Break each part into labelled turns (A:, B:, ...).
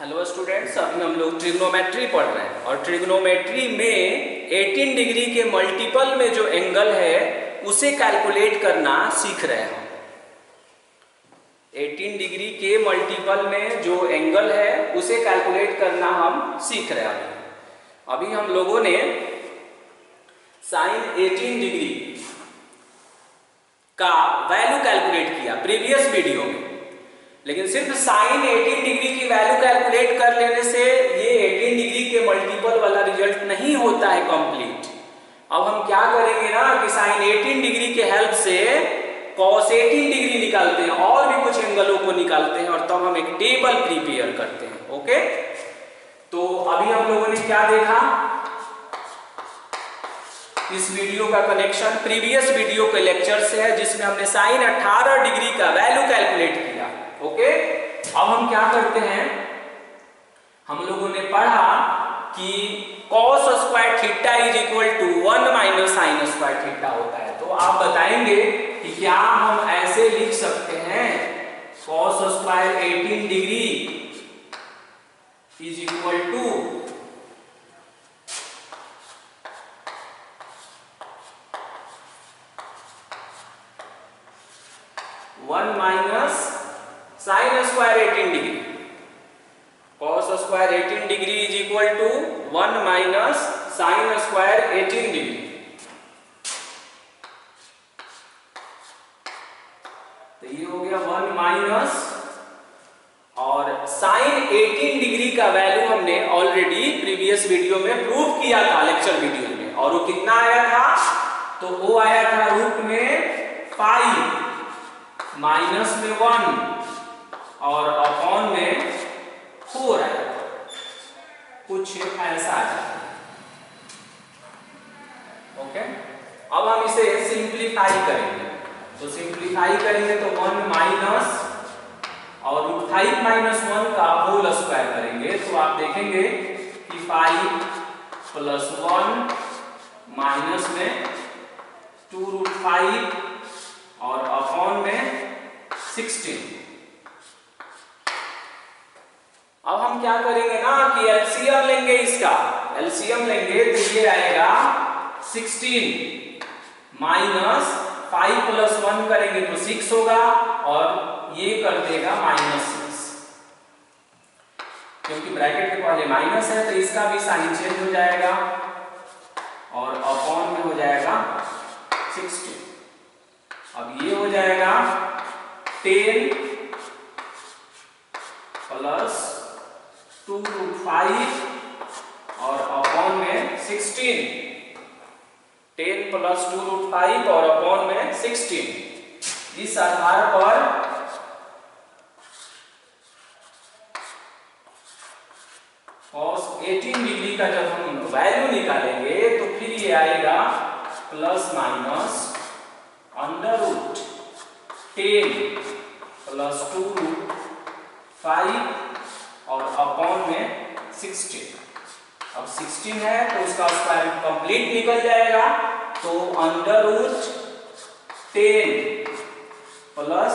A: Hello students, अभी हम लोग ट्रिग्नोमेट्री पढ़ रहे हैं और ट्रिग्नोमेट्री में 18 डिग्री के मल्टीपल में जो एंगल है उसे कैलकुलेट करना सीख रहे हैं। 18 डिग्री के मल्टीपल में जो एंगल है उसे कैलकुलेट करना हम सीख रहे हैं। अभी हम लोगों ने साइन 18 डिग्री का वैल्यू कैलकुलेट किया प्रीवियस वीडियो में, लेकिन सिर्फ साइन 18 डिग्री की वैल्यू कैलकुलेट कर लेने से ये 18 डिग्री के मल्टीपल वाला रिजल्ट नहीं होता है कंप्लीट। अब हम क्या करेंगे ना कि साइन 18 डिग्री के हेल्प से कॉस 18 डिग्री निकालते हैं और भी कुछ एंगलों को निकालते हैं और तब हम एक टेबल प्रिपेयर करते हैं। ओके, तो अभी हम लोगों ने क्या देखा, इस वीडियो का कनेक्शन प्रीवियस वीडियो के लेक्चर से है जिसमें हमने साइन 18 डिग्री का वैल्यू कैलकुलेट किया। ओके, अब हम क्या करते हैं, हम लोगों ने पढ़ा कि cos square theta is equal to 1 minus sine square theta होता है। तो आप बताएंगे कि क्या हम ऐसे लिख सकते हैं cos square 18 degree is equal to 1 minus sine square 18 degree. cos square 18 degree is equal to 1 minus sine square 18 degree. तो ये हो गया 1 माइनस, और साइन 18 डिग्री का वैल्यू हमने ऑलरेडी प्रीवियस वीडियो में प्रूव किया था लेक्चर वीडियो में, और वो कितना आया था, तो वो आया था रूट में 5 माइनस में 1 और अपॉन में 4 आया, कुछ ऐसा आ जाता है। ओके, अब हम इसे सिंप्लीफाई करेंगे, तो सिंप्लीफाई करेंगे तो 1 माइनस और रूट 5 माइनस 1 का होल स्क्वायर करेंगे तो आप देखेंगे कि 5 प्लस 1 माइनस में 2 रूट 5 और अपॉन में 16। अब हम क्या करेंगे ना कि एलसीएम लेंगे, इसका एलसीएम लेंगे तो ये आएगा 16 माइनस 5 प्लस 1 करेंगे तो 6 होगा और ये कर देगा -6, क्योंकि ब्रैकेट के पहले माइनस है तो इसका भी साइन चेंज हो जाएगा और अपॉन में हो जाएगा 16। अब ये हो जाएगा 10 प्लस 2 रूट 5 और अपॉन में 16। 10 प्लस 2 रूट 5 और अपॉन में 16। इस आधार पर cos 18 डिग्री का जब हम वैल्यू निकालेंगे तो फिर ये आएगा plus minus under root 10 plus 2 root 5 और अपॉन में 16। अब 16 है तो उसका स्क्वायर कंप्लीट निकल जाएगा, तो अंडर रूट 10 प्लस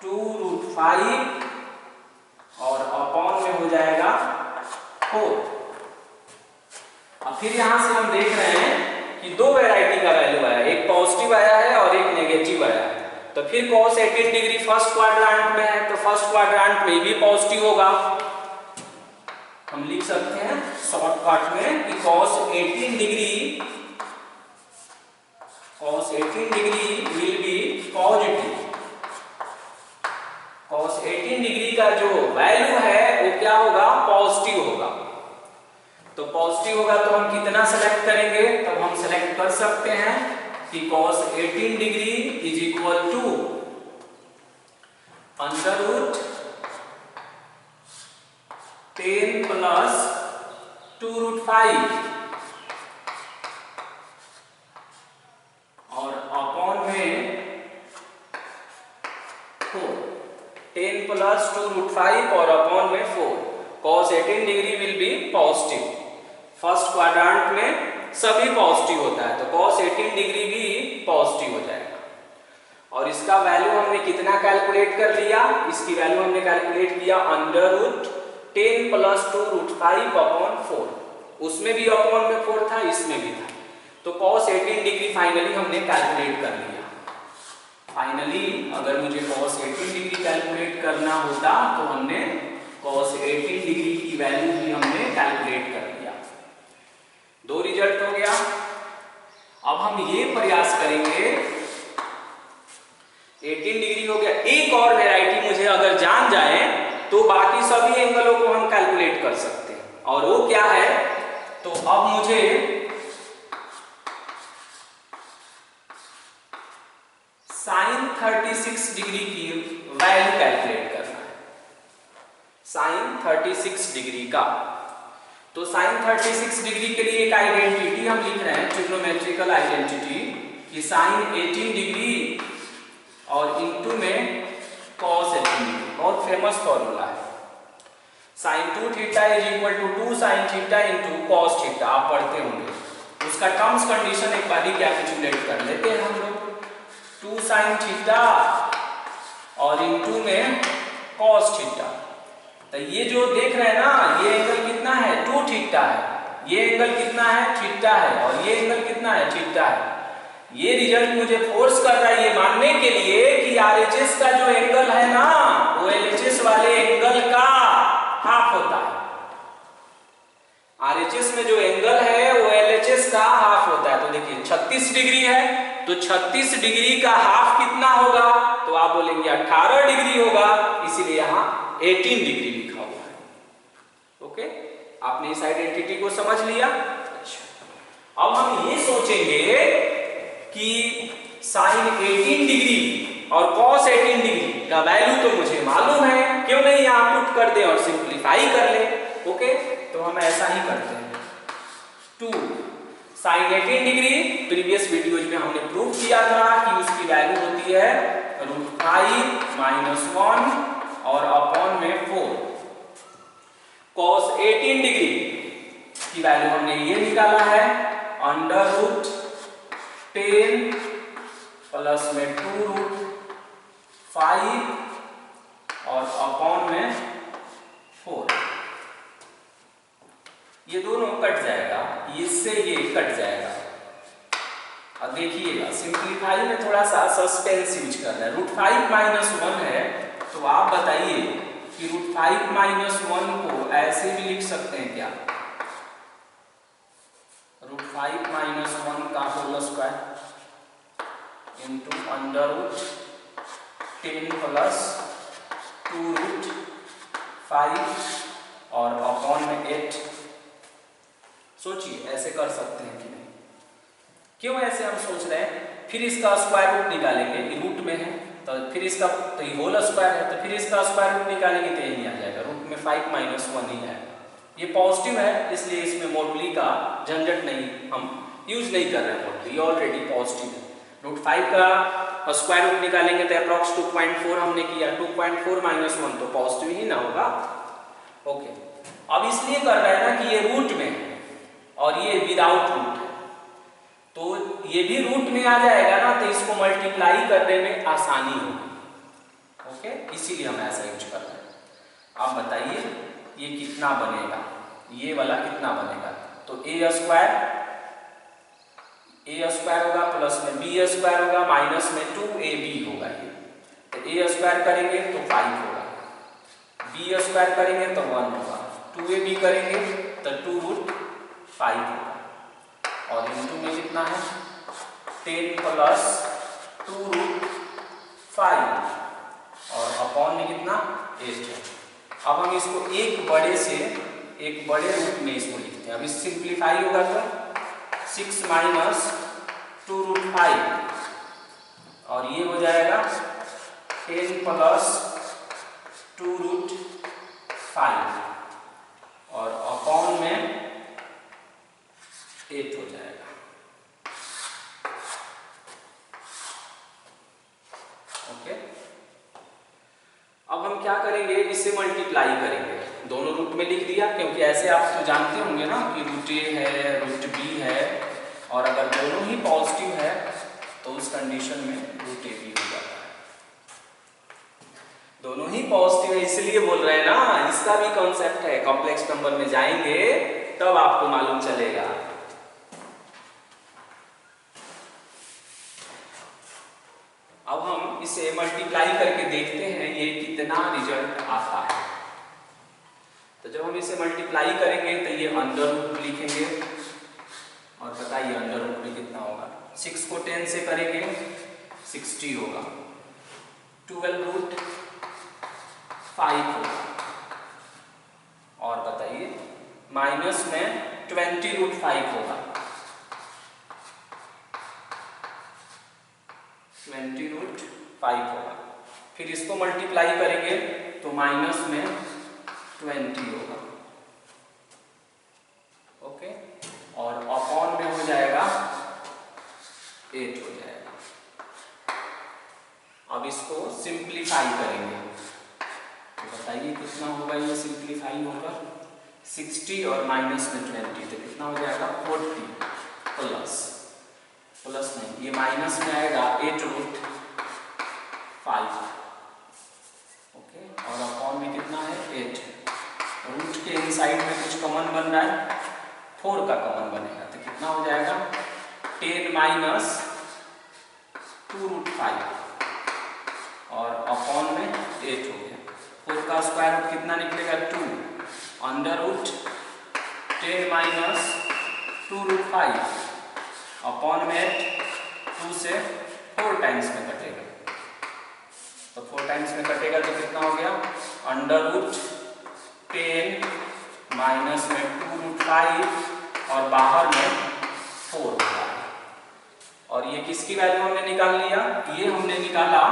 A: 2 रूट 5 और अपॉन में हो जाएगा 4। अब फिर यहां से हम देख रहे हैं कि दो वैरायटी का वैल्यू आया, एक पॉजिटिव आया है और एक नेगेटिव आया है। तो फिर cos 18 डिग्री फर्स्ट क्वाड्रेंट में है तो फर्स्ट क्वाड्रेंट में भी पॉजिटिव होगा। हम लिख सकते हैं शॉर्टकट में कि cos 18 degree will be positive. cos 18 degree का जो वैल्यू है वो क्या होगा, पॉजिटिव होगा। तो पॉजिटिव होगा तो हम कितना सेलेक्ट करेंगे, तब हम सेलेक्ट कर सकते हैं कि cos 18 degree is equal to under root 10 plus 2 root 5 और अपॉन में 4। 10 प्लस 2 रूट 5 और अपॉन में 4। cos 18 degree will be positive. First quadrant में सभी पॉजिटिव होता है तो cos 18 डिग्री भी पॉजिटिव हो जाएगा। और इसका वैल्यू हमने कितना कैलकुलेट कर लिया, इसकी वैल्यू हमने कैलकुलेट किया under root 10 plus 2 root 5 upon 4, उसमें भी अपॉन में 4 था, इसमें भी था। तो cos 18 डिग्री फाइनली हमने कैलकुलेट कर लिया। फाइनली अगर मुझे cos 18 डिग्री कैलकुलेट करना होता तो हमने cos 18 डिग्री की वैल्यू भी हमने कैलकुलेट कर लिया। 2 रिजल्ट हो गया। अब हम ये प्रयास करेंगे, 18 डिग्री हो गया, एक और वैरायटी मुझे अगर जान जाए तो बाकी सभी एंगलों को हम कैलकुलेट कर सकते हैं। और वो क्या है, तो अब मुझे साइन 36 डिग्री की वैल्यू कैलकुलेट करना है, साइन 36 डिग्री का। तो साइन 36 डिग्री के लिए एक आइडेंटिटी हम लिख रहे हैं, ट्रिग्नोमेट्रिकल आइडेंटिटी, कि साइन 18 डिग्री और इनटू में cos 18 डिग्री, बहुत फेमस फॉर्मूला है। Sine 2 theta is equal to 2 sine theta into cos theta, आप पढ़ते होंगे। उसका टर्म्स कंडीशन एक बार कैलकुलेट कर लेते हैं हम लोग। 2 साइन थीटा और इनटू में cos थीटा, तो ये जो देख रहे हैं ना, ये एंगल कितना है, 2 थीटा है, ये एंगल कितना है, थीटा है, और ये एंगल कितना है, थीटा है। ये रिजल्ट मुझे फोर्स कर रहा है ये मानने के लिए कि आरएचएस का जो एंगल है ना, वो एलएचएस वाले एंगल का हाफ होता है। आरएचएस में जो एंगल है वो एलएचएस का हाफ होता है। तो देखिए 36 डिग्री है, तो 36 डिग्री का हाफ कितना होगा, तो आप बोलेंगे 18 डिग्री होगा, इसीलिए यहां 18 डिग्री लिखा हुआ है। ओके, आपने इस आइडेंटिटी को समझ लिया। अच्छा, अब हम ये सोचेंगे कि साइन 18 डिग्री और cos 18 डिग्री का वैल्यू तो मुझे मालूम है, क्यों नहीं यहां पुट कर दें और सिंप्लीफाई कर ले। ओके, तो हम ऐसा ही करते हैं। 2 साइन 18 डिग्री, प्रीवियस वीडियोज में हमने प्रूव किया था कि उसकी वैल्यू होती है √5 माइनस 1 और अपॉन में 4। cos 18 डिग्री की वैल्यू हमने ये निकाला है √10 प्लस में 2√5 और अपॉन में 4। ये दोनों कट जाएगा, इससे ये कट जाएगा। अब देखिएगा, सिंप्लीफाई में थोड़ा सा सस्पेंस यूज करना है। √5 माइनस 1 है, तो आप बताइए कि √5 माइनस 1 को ऐसे भी लिख सकते हैं क्या, √5 माइनस 1 का होल स्क्वायर इंटू √10 प्लस 2√5 और अपॉन में 8। सोचिए ऐसे कर सकते हैं कि नहीं, क्यों ऐसे हम सोच रहे हैं। फिर इसका स्क्वायर रूट निकालेंगे, ये रूट में है, तो फिर इसका तो ये होल स्क्वायर है, तो फिर इसका स्क्वायर रूट निकालेंगे तो यही आ जाएगा, रूट में 5 माइनस 1 ही है। ये पॉजिटिव है, इसलिए इसमें मोडुली का झंझट नहीं, हम यूज नहीं कर रहे हैं मोडुली, ऑलरेडी पॉजिटिव है। √5 का स्क्वायर रूट निकालेंगे तो अप्रॉक्स 2.4 हमने किया, 2.4 माइनस 1 तो पॉजिटिव ही ना होगा। ओके, अब इसलिए कर रहे हैं ना कि ये रूट में है और ये विदाउट रूट है, तो ये भी रूट में आ जाएगा ना, तो इसको मल्टीप्लाई करने में आसानी होगी। ओके, इसीलिए हम ऐसा यूज कर रहे हैं। आप बताइए ये कितना बनेगा, ये वाला कितना बनेगा, तो ए स्क्वायर होगा प्लस में बी स्क्वायर होगा माइनस में 2ab होगा। ये तो ए स्क्वायर करेंगे तो 5 होगा, बी स्क्वायर करेंगे तो 1 होगा, 2ab करेंगे तो 2√5 होगा, और इनटू में कितना है 10 प्लस 2√5 और अपॉन में कितना 8 है। अब हम इसको एक बड़े रूट में इसको लिखते हैं। अब इस सिंप्लीफाई होगा तो 6 माइनस 2√5 और ये हो जाएगा 10 प्लस 2√5 और अपॉन में 8 हो जाएगा। ओके, अब हम क्या करेंगे, इसे मल्टीप्लाई करेंगे, दोनों रूट में लिख दिया, क्योंकि ऐसे आप तो जानते होंगे ना कि √a है, √b है, और अगर दोनों ही पॉजिटिव है तो उस कंडीशन में √ab हो जाता है। दोनों ही पॉजिटिव है इसलिए बोल रहे हैं ना, इसका भी कॉन्सेप्ट है, कॉम्प्लेक्स नंबर में जाएंगे तब आपको मालूम चलेगा। अब हम इसे मल्टीप्लाई करके देखते हैं ये कितना रिजल्ट आता है। तो जब हम इसे मल्टीप्लाई करेंगे तो ये अंडर रूट लिखेंगे और बताइए अंडर रूट में कितना होगा। 6 को 10 से करेंगे 60 होगा, 12 रूट 5 होगा, और बताइए माइनस में 20 रूट 5 होगा, 20 रूट 5 होगा। फिर इसको मल्टीप्लाई करेंगे तो माइनस में 20 होगा, ओके, और अपॉन में हो जाएगा 8 हो जाएगा। अब इसको सिंप्लीफाई करेंगे तो बताइए कितना होगा, ये सिंप्लीफाई होगा 60 और माइनस में 20 तो कितना हो जाएगा 40 प्लस नहीं, ये माइनस में आएगा 8 रूट 5, ओके, और अपॉन में कितना है 8। रूट के इनसाइड में कुछ कॉमन बन रहा है, 4 का कॉमन बनेगा तो कितना हो जाएगा 10 माइनस 2 रूट 5 और अपॉन में 8 हो गया। 4 का स्क्वायर रूट कितना निकलेगा 2, under root 10 minus 2 root 5 upon में 2 से 4 टाइम्स में कटेगा, तो 4 टाइम्स में कटेगा तो कितना हो गया अंडर रूट 10 माइनस में 2 रूट 5 और बाहर में 4 होगा। और ये किसकी वैल्यू हमने निकाल लिया, ये हमने निकाला,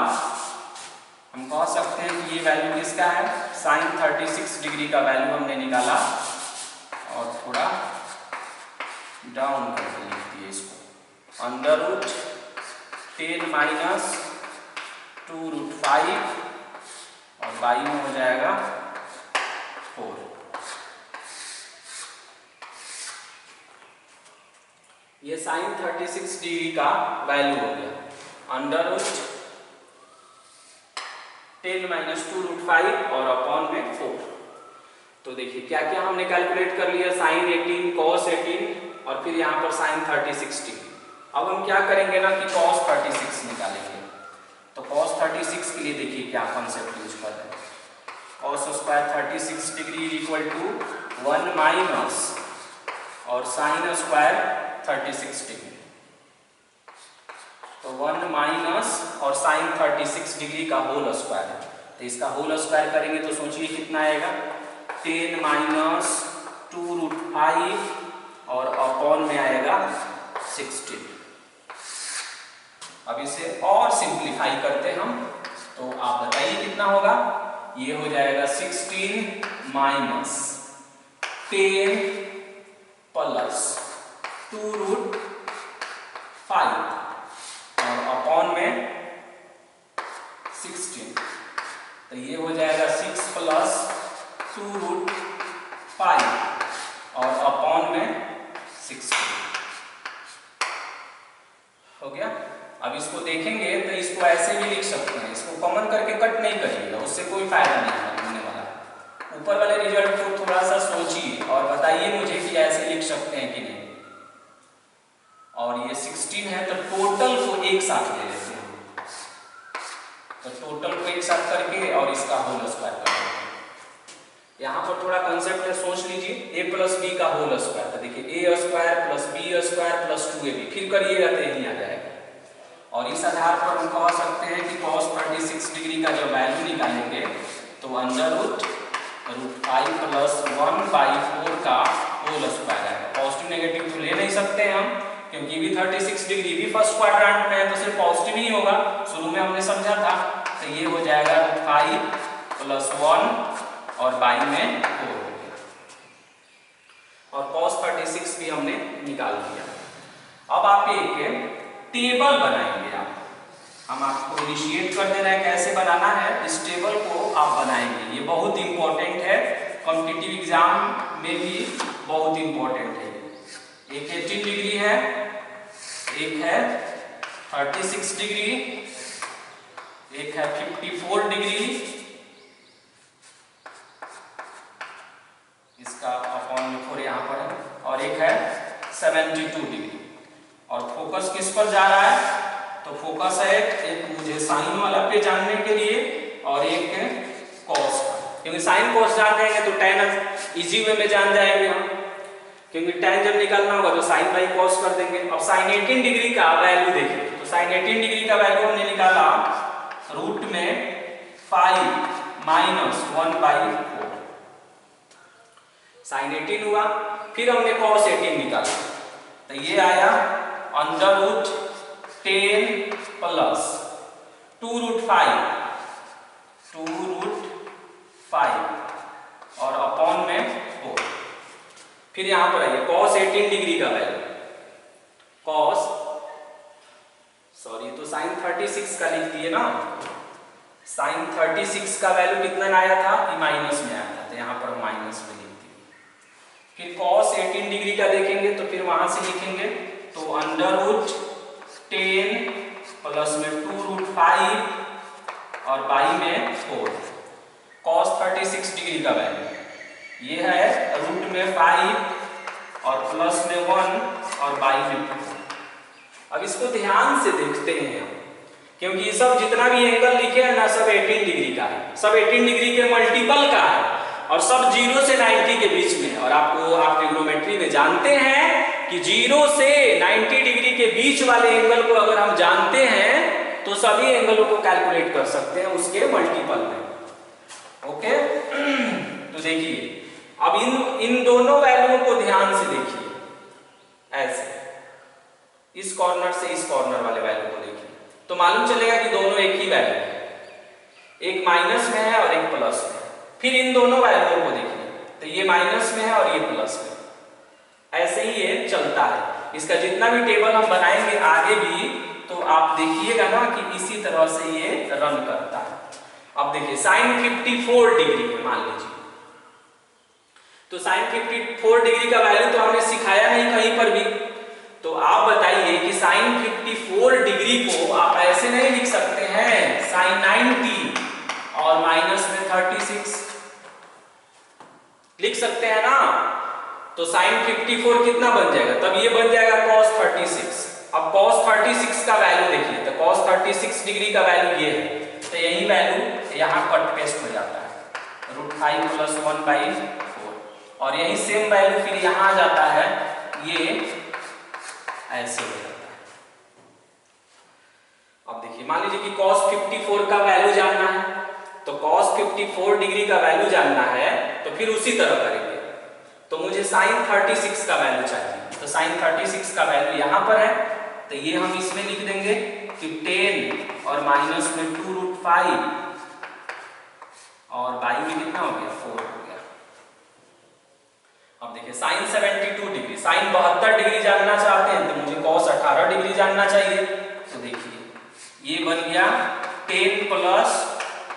A: हम कह सकते हैं कि ये वैल्यू किसका है, साइन 36 डिग्री का वैल्यू हमने निकाला। और थोड़ा डाउन करके लिख दिए इसको, अंडर रूट 10 माइनस 2 रूट 5 और बाई में हो जाएगा 4। ये साइन 36 डिग्री का वैल्यू हो गया, अंडर रूट 10 माइनस 2 रूट 5 और अपॉन में 4। तो देखिए क्या क्या हमने कैलकुलेट कर लिया, साइन 18 कॉस 18 और फिर यहाँ पर साइन 36 डिग्री। अब हम क्या करेंगे ना कि कॉस 36 निकालेंगे। तो कॉस 36 के लिए देखिए क्या कॉन्सेप्ट यूज कर रहे हैं, cos square 36 degree equal to 1 minus और साइन स्क्वायर 36 डिग्री। तो 1 माइनस और साइन 36 डिग्री का होल स्क्वायर है, तो इसका होल स्क्वायर करेंगे तो सोचिए कितना आएगा 10 माइनस 2 रूट 5 और अपॉन में आएगा 16। अब इसे और सिंप्लीफाई करते हम, तो आप बताइए कितना होगा, ये हो जाएगा 16 माइनस 10 प्लस 2 रूट 5 और अपॉन में 16, तो ये हो जाएगा 6 प्लस 2 रूट 5 और अपॉन में 16 हो गया। अब इसको देखेंगे तो इसको ऐसे भी लिख सकते हैं, इसको कॉमन करके कट नहीं करिएगा, उससे कोई फायदा नहीं होने वाला। ऊपर वाले रिजल्ट को थोड़ा सा सोचिए और बताइए मुझे कि ऐसे लिख सकते हैं कि नहीं। और ये 16 है तो टोटल को एक साथ ले लेते हैं, तो टोटल को एक साथ करके और इसका होल स्क्वायर कर देते हैं। यहाँ पर थोड़ा कंसेप्ट है, सोच लीजिए a प्लस बी का होल स्क्वायर, तो देखिए a square plus B square plus 2ab, फिर करिएगा तो यही आ जाएगा। और इस आधार पर हम कह सकते हैं कि cos 36 डिग्री का जब वैल्यू निकालेंगे तो अंडर रूट 5 प्लस 1/4 का होल स्क्वायर है। पॉजिटिव नेगेटिव तो ले नहीं सकते हम, क्योंकि भी 36 डिग्री भी फर्स्ट क्वाड्रेंट में है तो सिर्फ पॉजिटिव ही होगा, शुरू में हमने समझा था। तो ये हो जाएगा 5 प्लस 1 और बाई में 4 हो गया, और cos 36 भी हमने निकाल दिया। अब आप एक टेबल बनाएंगे, हम आपको इनिशिएट कर दे रहे हैं कैसे बनाना है, इस टेबल को आप बनाएंगे। ये बहुत इंपॉर्टेंट है, कॉम्पिटिटिव एग्जाम में भी बहुत इंपॉर्टेंट है। एक 18 डिग्री है, एक है 36 डिग्री, एक है 54 डिग्री और एक है 72 डिग्री। और फोकस किस पर जा रहा है? तो फोकस है एक मुझे साइन वाला पे जानने के लिए और एक कॉस का, क्योंकि साइन कॉस जान जाएंगे तो tan इजी वे में जान जाएंगे हम, क्योंकि tan जब निकालना होगा तो साइन बाई कॉस कर देंगे। अब साइन 18 डिग्री का वैल्यू देखिए, तो साइन 18 डिग्री का वैल्यू हमने निकाला रूट में 5 माइनस 1/4 साइन 18 हुआ। फिर हमने कॉस 18 निकाला तो ये आया अंडर रूट 10 प्लस 2√5 और अपॉन में 4। फिर यहां पर आइए cos 18 डिग्री का वैल्यू, तो साइन 36 का लिख दिए ना, साइन 36 का वैल्यू कितना आया था कि माइनस में आया था, तो यहां पर माइनस में लिख दिए। फिर cos 18 डिग्री का देखेंगे तो फिर वहां से लिखेंगे तो अंडर रूट 10 प्लस में 2√5 और बाई में 4। cos 36 डिग्री का वैल्यू ये है रूट में 5 और प्लस में 1 और बाई में 4। अब इसको ध्यान से देखते हैं, क्योंकि ये सब जितना भी एंगल लिखे हैं ना सब 18 डिग्री का है, सब 18 डिग्री के मल्टीपल का है और सब 0 से 90 के बीच में। और आपको आप ट्रिग्नोमेट्री में जानते हैं कि 0 से 90 डिग्री के बीच वाले एंगल को अगर हम जानते हैं तो सभी एंगलों को कैलकुलेट कर सकते हैं उसके मल्टीपल में। ओके तो देखिए अब इन दोनों वैल्यूओं को ध्यान से देखिए, ऐसे इस कॉर्नर से इस कॉर्नर वाले वैल्यू को देखिए तो मालूम चलेगा कि दोनों एक ही वैल्यू है, एक माइनस में है और एक प्लस में। फिर इन दोनों वैल्यूओं को देखिए तो ये माइनस में है और ये प्लस में, ऐसे ही ये चलता है। इसका जितना भी टेबल हम बनाएंगे आगे भी तो आप देखिएगा ना कि इसी तरह से ये रन करता है। अब देखिए साइन 54 डिग्री है मान लीजिए, तो साइन 54 डिग्री का वैल्यू तो हमने सिखाया नहीं कहीं पर भी, तो आप बताइए कि साइन 54 डिग्री को आप ऐसे नहीं लिख सकते हैं साइन 90 और माइनस में 36 लिख सकते हैं ना, तो साइन 54 कितना बन जाएगा, तब ये बन जाएगा cos 36। अब cos 36 का वैल्यू देखिए तो cos 36 डिग्री का वैल्यू ये है, तो यही वैल्यू यहाँ कट पेस्ट हो जाता है √5 प्लस 1/4 और यही सेम वैल्यू फिर यहाँ आ जाता है, ये ऐसे हो जाता है। अब देखिए मान लीजिए कि cos 54 का वैल्यू जानना है, तो cos 54 डिग्री का वैल्यू जानना है तो फिर उसी तरह करेंगे, तो मुझे sin 36 का वैल्यू चाहिए, तो sin 36 का वैल्यू यहाँ पर है तो ये हम इसमें लिख देंगे कि 10 और माइनस में 2√5 और बाई में कितना हो गया 4 हो गया। अब देखिए sin 72 डिग्री, sin 72 डिग्री जानना चाहते हैं तो मुझे cos 18 डिग्री जानना चाहिए, तो देखिए ये बन गया 10 प्लस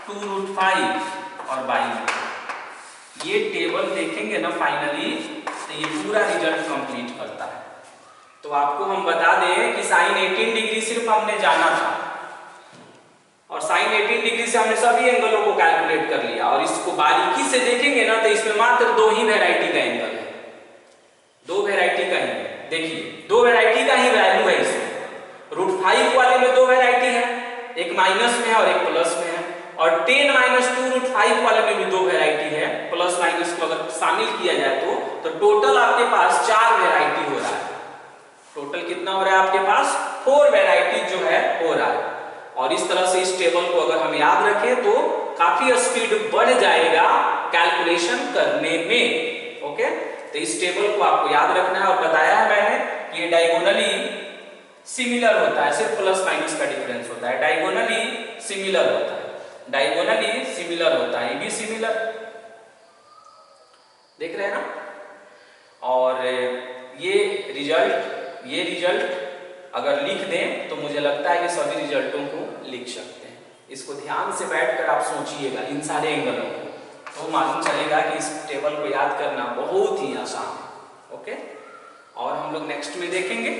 A: 2√5 और बाई में। ये टेबल देखेंगे ना फाइनली तो ये पूरा रिजल्ट कंप्लीट करता है। तो आपको हम बता दें कि sin 18 डिग्री सिर्फ हमने जाना था और sin 18 डिग्री से हमने सभी एंगलों को कैलकुलेट कर लिया, और इसको बारीकी से देखेंगे ना तो इसमें मात्र 2 ही वैरायटी का एंगल है, 2 वैरायटी का ही है। देखिए 2 वैरायटी का ही वैल्यू है इसमें, √5 वाले में 2 वैरायटी है, एक माइनस में है और एक प्लस में है, और 10 माइनस 2√5 वाले में भी 2 वैरायटी है, प्लस माइनस को अगर शामिल किया जाए तो टोटल आपके पास 4 वैरायटी हो रहा है। टोटल कितना हो रहा है आपके पास 4 वैरायटी जो है हो रहा है। और इस तरह से इस टेबल को अगर हम याद रखें तो काफी स्पीड बढ़ जाएगा कैलकुलेशन करने में। ओके तो इस टेबल को आपको याद रखना है, और बताया है मैंने कि ये डायगोनली सिमिलर होता है, सिर्फ प्लस माइनस का डिफरेंस होता है, डायगोनली सिमिलर होता है, डायगोनली सिमिलर होता है, ये भी सिमिलर देख रहे हैं ना। और ये रिजल्ट अगर लिख दें तो मुझे लगता है कि सभी रिजल्टों को लिख सकते हैं। इसको ध्यान से बैठकर आप सोचिएगा इन सारे एंगलों को, तो मालूम चलेगा कि इस टेबल को याद करना बहुत ही आसान है। ओके और हम लोग नेक्स्ट में देखेंगे